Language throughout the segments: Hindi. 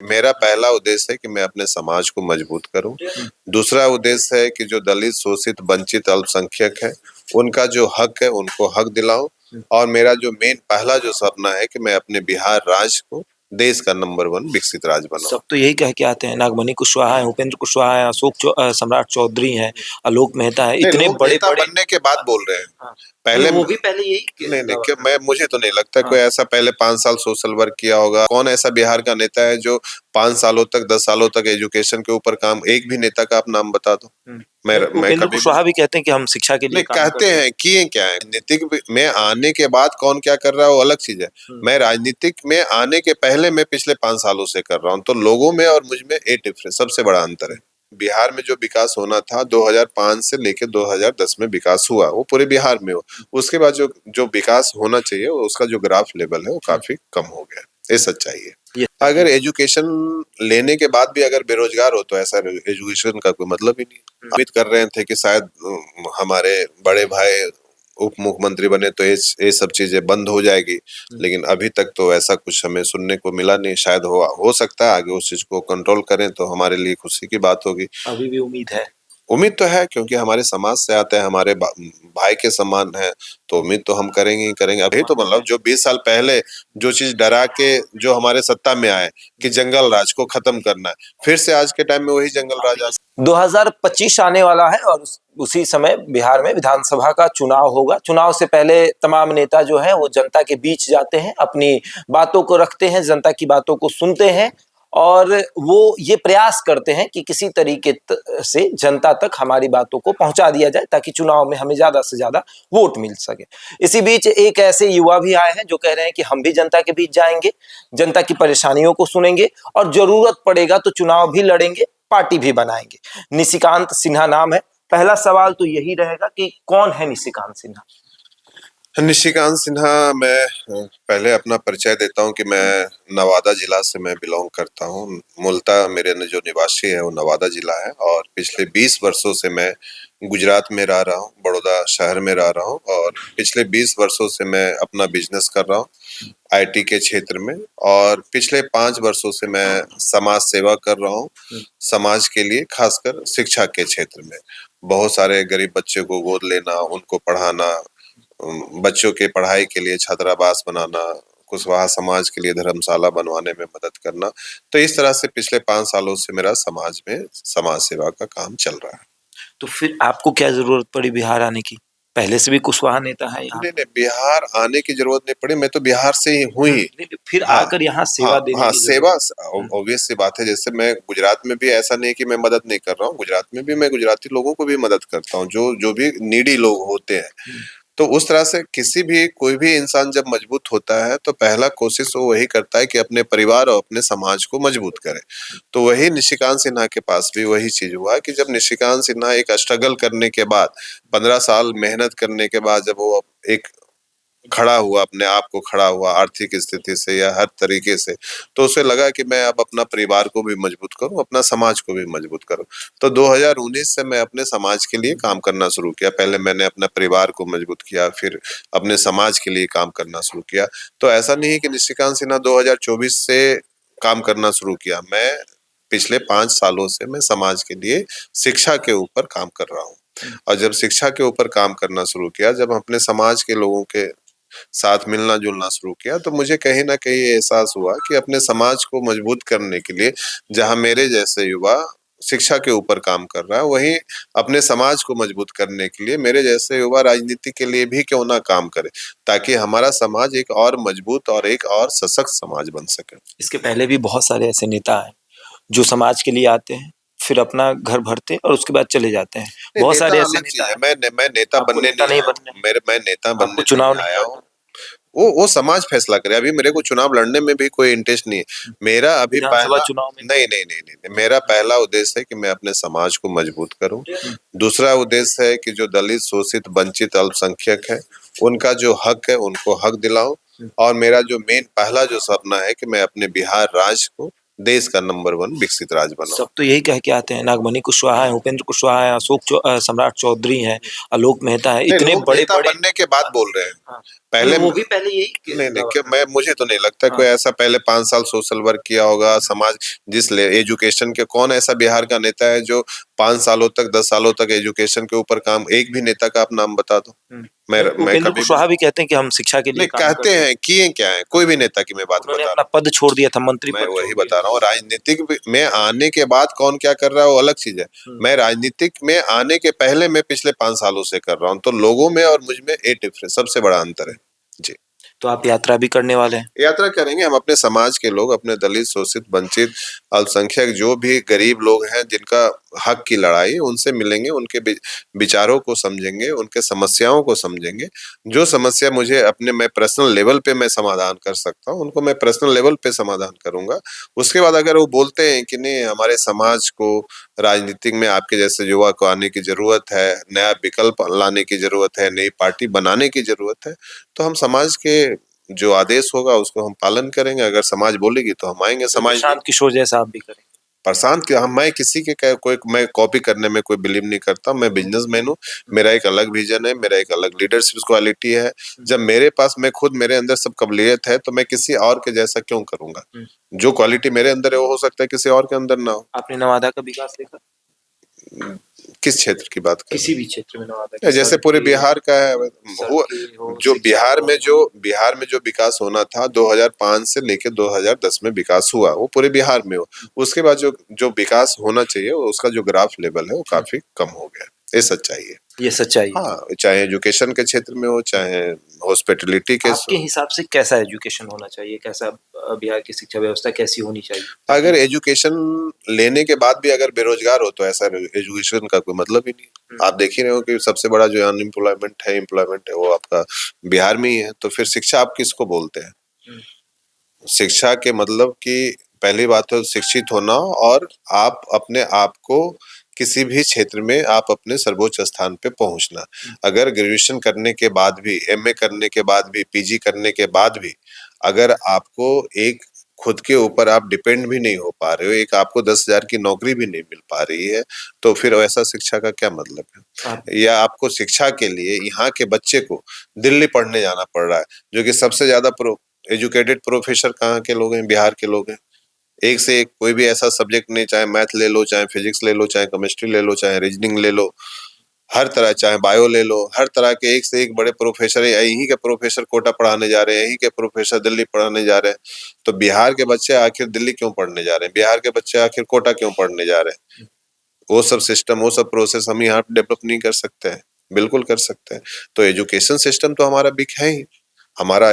मेरा पहला उद्देश्य है कि मैं अपने समाज को मजबूत करूं। दूसरा उद्देश्य है कि जो दलित, शोषित, वंचित, अल्पसंख्यक है, उनका जो हक है, उनको हक दिलाऊं। और मेरा जो पहला जो सपना है कि मैं अपने बिहार राज्य को देश का नंबर 1 विकसित राज्य बनाऊं। सब तो यही कह के आते हैं, नागमणि कुशवाहा है, उपेंद्र कुशवाहा है, सम्राट चौधरी हैं, आलोक मेहता है, इतने बड़े नेता बड़े बनने के बाद बोल रहे हैं। हाँ, पहले वो भी पहले यही नहीं क्या मुझे तो नहीं लगता कोई ऐसा पहले 5 साल सोशल वर्क किया होगा। कौन ऐसा बिहार का नेता है जो 5 सालों तक 10 सालों तक एजुकेशन के ऊपर काम, एक भी नेता का आप नाम बता दो। मैं उपेंद्र कभी कुशवाहा भी कहते हैं कि हम शिक्षा के लिए नहीं काम कहते हैं, किए क्या है। राजनीतिक में आने के बाद कौन क्या कर रहा है वो अलग चीज है। मैं राजनीतिक में आने के पहले मैं पिछले 5 सालों से कर रहा हूँ, तो लोगों में और मुझ में एक डिफरेंस, सबसे बड़ा अंतर है। बिहार में जो विकास होना था 2005 से लेके 2010 में विकास हुआ, वो पूरे बिहार में हुआ। उसके बाद जो जो विकास होना चाहिए उसका जो ग्राफ लेवल है वो काफी कम हो गया। ये सच्चाई है। अगर एजुकेशन लेने के बाद भी अगर बेरोजगार हो तो ऐसा एजुकेशन का कोई मतलब ही नहीं। उम्मीद कर रहे थे कि शायद हमारे बड़े भाई उप मुख्यमंत्री बने तो ये सब चीजें बंद हो जाएगी, लेकिन अभी तक तो ऐसा कुछ हमें सुनने को मिला नहीं। शायद हो सकता है आगे उस चीज को कंट्रोल करें तो हमारे लिए खुशी की बात होगी। अभी भी उम्मीद है। उम्मीद तो है, क्योंकि हमारे समाज से आते हैं, हमारे भाई के समान है, तो उम्मीद तो हम करेंगे ही करेंगे। अभी तो मतलब जो 20 साल पहले जो चीज डरा के जो हमारे सत्ता में आए कि जंगल राज को खत्म करना है, फिर से आज के टाइम में वही जंगल राज 2025 आने वाला है और उसी समय बिहार में विधानसभा का चुनाव होगा। चुनाव से पहले तमाम नेता जो हैं वो जनता के बीच जाते हैं, अपनी बातों को रखते हैं, जनता की बातों को सुनते हैं और वो ये प्रयास करते हैं कि किसी तरीके से जनता तक हमारी बातों को पहुंचा दिया जाए ताकि चुनाव में हमें ज्यादा से ज्यादा वोट मिल सके। इसी बीच एक ऐसे युवा भी आए हैं जो कह रहे हैं कि हम भी जनता के बीच जाएंगे, जनता की परेशानियों को सुनेंगे और जरूरत पड़ेगा तो चुनाव भी लड़ेंगे, पार्टी भी बनाएंगे। निशिकांत सिन्हा नाम है। पहला सवाल तो यही रहेगा कि कौन है निशिकांत सिन्हा? निशिकांत सिन्हा, मैं पहले अपना परिचय देता हूं कि मैं नवादा जिला से मैं बिलोंग करता हूं। मूलतः मेरे जो निवासी है वो नवादा जिला है और पिछले 20 वर्षों से मैं गुजरात में रह रहा हूं, बड़ौदा शहर में रह रहा हूं और पिछले 20 वर्षों से मैं अपना बिजनेस कर रहा हूं आईटी के क्षेत्र में। और पिछले 5 वर्षों से मैं समाज सेवा कर रहा हूं, समाज के लिए, खासकर शिक्षा के क्षेत्र में। बहुत सारे गरीब बच्चों को गोद लेना, उनको पढ़ाना, बच्चों के पढ़ाई के लिए छात्रावास बनाना, कुशवाहा समाज के लिए धर्मशाला बनवाने में मदद करना। तो इस तरह से पिछले 5 सालों से मेरा समाज में समाज सेवा का काम चल रहा है। तो फिर आपको क्या जरूरत पड़ी बिहार आने की? पहले से भी कुशवाहा नेता है यहाँ। नहीं, बिहार आने की जरूरत नहीं पड़ी, मैं तो बिहार से ही हूँ ही। फिर आकर यहाँ सेवा देने की सेवा ऑब्वियस सी बात है। जैसे मैं गुजरात में भी ऐसा नहीं कि मैं मदद नहीं कर रहा हूँ, गुजरात में भी मैं गुजराती लोगों को भी मदद करता हूँ, जो भी नीडी लोग होते हैं। तो उस तरह से कोई भी इंसान जब मजबूत होता है तो पहला कोशिश वो वही करता है कि अपने परिवार और अपने समाज को मजबूत करे। तो वही निशिकांत सिन्हा के पास भी वही चीज हुआ कि जब निशिकांत सिन्हा एक स्ट्रगल करने के बाद, 15 साल मेहनत करने के बाद, जब वो एक खड़ा हुआ, अपने आप को खड़ा हुआ आर्थिक स्थिति से या हर तरीके से, तो उसे लगा कि मैं अब अपना परिवार को भी मजबूत करूं, अपना समाज को भी मजबूत करूं। तो 2019 से मैं अपने समाज के लिए काम करना शुरू किया। पहले मैंने अपना परिवार को मजबूत किया, फिर अपने समाज के लिए काम करना शुरू किया। तो ऐसा नहीं है कि निशिकांत सिन्हा 2024 से काम करना शुरू किया। मैं पिछले 5 सालों से मैं समाज के लिए शिक्षा के ऊपर काम कर रहा हूँ। और जब शिक्षा के ऊपर काम करना शुरू किया, जब अपने समाज के लोगों के साथ मिलना जुलना शुरू किया, तो मुझे कहीं ना कहीं एहसास हुआ कि अपने समाज को मजबूत करने के लिए, जहां मेरे जैसे युवा शिक्षा के ऊपर काम कर रहा है, वहीं अपने समाज को मजबूत करने के लिए मेरे जैसे युवा राजनीति के लिए भी क्यों ना काम करे, ताकि हमारा समाज एक और मजबूत और एक और सशक्त समाज बन सके। इसके पहले भी बहुत सारे ऐसे नेता हैं जो समाज के लिए आते हैं, फिर अपना घर भरते हैं और उसके बाद चले जाते हैं। बहुत सारे ऐसे नेता हैं। मैं नेता बनने नहीं आया, मैं नेता बनने चुनाव नहीं आया हूँ। वो समाज फैसला करे। अभी मेरे को चुनाव लड़ने में भी कोई इंटरेस्ट नहीं है। मेरा अभी पहला चुनाव में नहीं, मेरा पहला उद्देश्य है कि मैं अपने समाज को मजबूत करूं। दूसरा उद्देश्य है कि जो दलित, शोषित, वंचित, अल्पसंख्यक है, उनका जो हक है उनको हक दिलाऊं। और मेरा जो पहला जो सपना है कि मैं अपने बिहार राज्य को देश का नंबर 1 विकसित राज्य बनाऊं। सब तो यही कह के आते हैं, नागमणि कुशवाहा है, उपेंद्र कुशवाहा है, सम्राट चौधरी हैं, आलोक मेहता है, इतने बड़े बनने के बाद बोल रहे हैं। पहले वो भी पहले यही नहीं क्या मुझे तो नहीं लगता कोई ऐसा पहले 5 साल सोशल वर्क किया होगा समाज एजुकेशन के। कौन ऐसा बिहार का नेता है जो 5 सालों तक 10 सालों तक एजुकेशन के ऊपर काम, एक भी नेता का आप नाम बता दो। मैं उपेंद्र कभी कुशवाहा भी कहते हैं कि हम शिक्षा के लिए नहीं काम कहते हैं, किए क्या है, कोई भी नेता की मैं बात उन्होंने बता अपना रहा पद छोड़ दिया था, मंत्री हूँ। मैं पद वही छोड़ दिया। बता रहा हूँ, राजनीतिक में आने के बाद कौन क्या कर रहा है वो अलग चीज है। मैं राजनीतिक में आने के पहले मैं पिछले 5 सालों से कर रहा हूँ, तो लोगों में और मुझ में एक डिफरेंस, सबसे बड़ा अंतर है जी। तो आप यात्रा भी करने वाले हैं? यात्रा करेंगे हम, अपने समाज के लोग, अपने दलित, शोषित, वंचित, अल्पसंख्यक, जो भी गरीब लोग हैं जिनका हक की लड़ाई, उनसे मिलेंगे, उनके विचारों को समझेंगे, उनके समस्याओं को समझेंगे। जो समस्या मुझे अपने मैं पर्सनल लेवल पे मैं समाधान कर सकता हूँ, उनको मैं पर्सनल लेवल पे समाधान करूंगा। उसके बाद अगर वो बोलते हैं कि नहीं हमारे समाज को राजनीतिक में आपके जैसे युवा को आने की जरूरत है, नया विकल्प लाने की जरूरत है, नई पार्टी बनाने की जरूरत है, तो हम समाज के जो आदेश होगा उसको हम पालन करेंगे। अगर समाज बोलेगी तो हम आएंगे। तो समाज प्रशांत किशोर जैसा आप भी करेंगे? प्रशांत के हम, मैं किसी के कोई मैं कॉपी करने में कोई बिलीव नहीं करता। मैं बिजनेसमैन हूँ, मेरा एक अलग विजन है, मेरा एक अलग लीडरशिप क्वालिटी है। जब मेरे पास मैं खुद मेरे अंदर सब काबिलियत है तो मैं किसी और के जैसा क्यों करूंगा। जो क्वालिटी मेरे अंदर है वो हो सकता है किसी और के अंदर ना हो। आपने नवादा का विकास देखा? किस क्षेत्र की बात कर किसी भी क्षेत्र में नवादा जैसे पूरे बिहार का है हुआ, जो बिहार में जो विकास होना था 2005 से लेके 2010 में विकास हुआ, वो पूरे बिहार में हो। उसके बाद जो जो विकास होना चाहिए उसका जो ग्राफ लेवल है वो काफी कम हो गया। ये सच्चाई है, ये सच्चाई है। हाँ, चाहे एजुकेशन के क्षेत्र में हो, चाहे हॉस्पिटलिटी के। आपके हिसाब से कैसा एजुकेशन होना चाहिए, कैसा बिहार की शिक्षा व्यवस्था कैसी होनी चाहिए? अगर एजुकेशन लेने के बाद भी अगर बेरोजगार हो तो ऐसा एजुकेशन का कोई मतलब ही नहीं। आप देख ही रहे हो कि सबसे बड़ा जो अनएम्प्लॉयमेंट है, एम्प्लॉयमेंट है, वो आपका बिहार में ही है। तो फिर शिक्षा आप किसको बोलते हैं? शिक्षा के मतलब कि पहली बात तो शिक्षित होना, और आप अपने आप को किसी भी क्षेत्र में आप अपने सर्वोच्च स्थान पे पहुंचना। अगर ग्रेजुएशन करने के बाद भी, एमए करने के बाद भी, पीजी करने के बाद भी अगर आपको एक खुद के ऊपर आप डिपेंड भी नहीं हो पा रहे हो, एक आपको 10,000 की नौकरी भी नहीं मिल पा रही है, तो फिर ऐसा शिक्षा का क्या मतलब है? या आपको शिक्षा के लिए यहाँ के बच्चे को दिल्ली पढ़ने जाना पड़ रहा है, जो कि सबसे ज्यादा एजुकेटेड प्रोफेसर कहाँ के लोग हैं? बिहार के लोग हैं। एक से एक कोई भी ऐसा सब्जेक्ट नहीं, चाहे मैथ ले लो, चाहे फिजिक्स ले लो, चाहे केमिस्ट्री ले लो, चाहे रीजनिंग ले लो, हर तरह, चाहे बायो ले लो, हर तरह के एक से एक बड़े प्रोफेसर है। यही के प्रोफेसर कोटा पढ़ाने जा रहे हैं, यही के प्रोफेसर दिल्ली पढ़ाने जा रहे हैं। तो बिहार के बच्चे आखिर दिल्ली क्यों पढ़ने जा रहे हैं? बिहार के बच्चे आखिर कोटा क्यों पढ़ने जा रहे हैं? वो सब सिस्टम, वो सब प्रोसेस हम यहाँ डेवलप नहीं कर सकते हैं? बिल्कुल कर सकते हैं। तो एजुकेशन सिस्टम तो हमारा वीक है ही, हमारा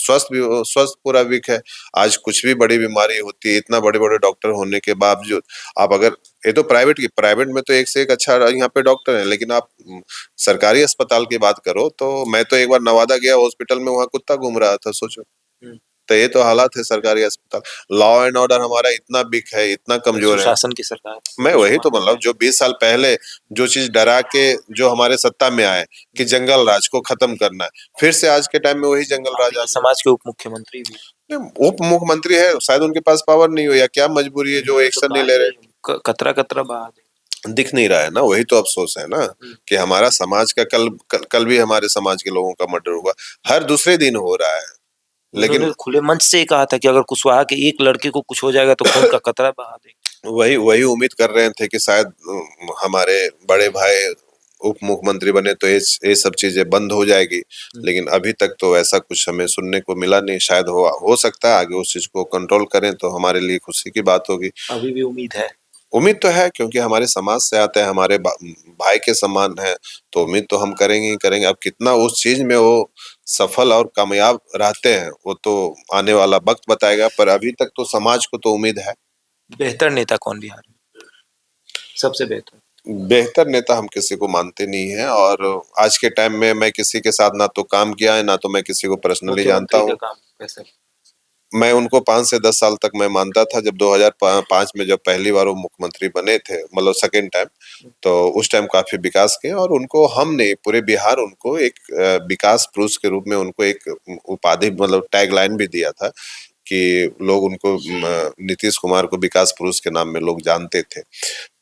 स्वस्थ पूरा वीक है। आज कुछ भी बड़ी बीमारी होती है, इतना बड़े बड़े डॉक्टर होने के बावजूद आप अगर, ये तो प्राइवेट में तो एक से एक अच्छा यहाँ पे डॉक्टर है, लेकिन आप सरकारी अस्पताल की बात करो तो मैं तो एक बार नवादा गया हॉस्पिटल में, वहाँ कुत्ता घूम रहा था, सोचो। तो ये तो हालात है सरकारी अस्पताल। लॉ एंड ऑर्डर हमारा इतना वीक है, इतना कमजोर है। सुशासन की सरकार। मैं वही तो मतलब, जो 20 साल पहले जो चीज डरा के जो हमारे सत्ता में आए कि जंगल राज को खत्म करना है, फिर से आज के टाइम में वही जंगल राज। समाज के उप मुख्यमंत्री भी, उप मुख्यमंत्री है, शायद उनके पास पावर नहीं हो या क्या मजबूरी है जो एक्शन नहीं ले रहे। कतरा कतरा बात दिख नहीं रहा है ना, वही तो अफसोस है ना कि हमारा समाज का कल भी हमारे समाज के लोगों का मर्डर हुआ, हर दूसरे दिन हो रहा है। लेकिन खुले मंच से कहा था कि अगर कुशवाहा के एक लड़के को कुछ हो जाएगा तो खून का कतरा बहा देंगे। वही उम्मीद कर रहे थे कि शायद हमारे बड़े भाई उप मुख्यमंत्री बने तो ये सब चीजें बंद हो जाएगी, लेकिन अभी तक तो ऐसा कुछ हमें सुनने को मिला नहीं। शायद हो सकता है आगे उस चीज को कंट्रोल करें तो हमारे लिए खुशी की बात होगी। अभी भी उम्मीद है? उम्मीद तो है, क्योंकि हमारे समाज से आते हैं, हमारे भाई के समान है, तो उम्मीद तो हम करेंगे ही करेंगे। अब कितना उस चीज में वो सफल और कामयाब रहते हैं वो तो आने वाला वक्त बताएगा, पर अभी तक तो समाज को तो उम्मीद है। बेहतर नेता कौन बिहार में? सबसे बेहतर नेता हम किसी को मानते नहीं है, और आज के टाइम में मैं किसी के साथ ना तो काम किया है, ना तो मैं किसी को पर्सनली जानता हूँ। मैं उनको 5 से 10 साल तक मैं मानता था। जब 2005 में जब पहली बार वो मुख्यमंत्री बने थे, मतलब सेकेंड टाइम, तो उस टाइम काफी विकास किया, और उनको हमने पूरे बिहार उनको एक विकास पुरुष के रूप में उनको एक उपाधि, मतलब टैग लाइन भी दिया था कि लोग उनको नीतीश कुमार को विकास पुरुष के नाम में लोग जानते थे।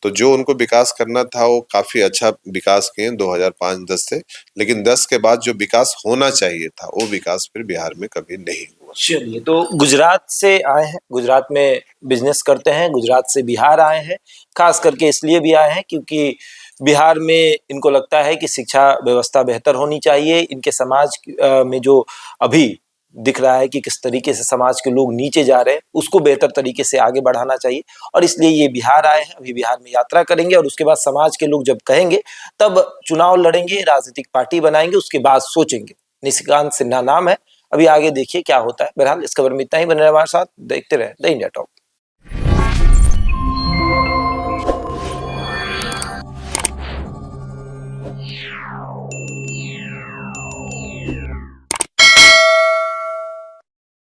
तो जो उनको विकास करना था वो काफी अच्छा विकास किए 2005-10 से, लेकिन 10 के बाद जो विकास होना चाहिए था वो विकास फिर बिहार में कभी नहीं हुआ। चलिए, तो गुजरात से आए हैं, गुजरात में बिजनेस करते हैं, गुजरात से बिहार आए हैं, खास करके इसलिए भी आए हैं क्योंकि बिहार में इनको लगता है कि शिक्षा व्यवस्था बेहतर होनी चाहिए। इनके समाज में जो अभी दिख रहा है कि किस तरीके से समाज के लोग नीचे जा रहे हैं, उसको बेहतर तरीके से आगे बढ़ाना चाहिए और इसलिए ये बिहार आए हैं। अभी बिहार में यात्रा करेंगे और उसके बाद समाज के लोग जब कहेंगे तब चुनाव लड़ेंगे, राजनीतिक पार्टी बनाएंगे, उसके बाद सोचेंगे। निशिकांत सिन्हा नाम है। अभी आगे देखिए क्या होता है। बहरहाल इस खबर में इतना ही। बने रहे हमारे साथ, देखते रहे द इंडिया टॉक।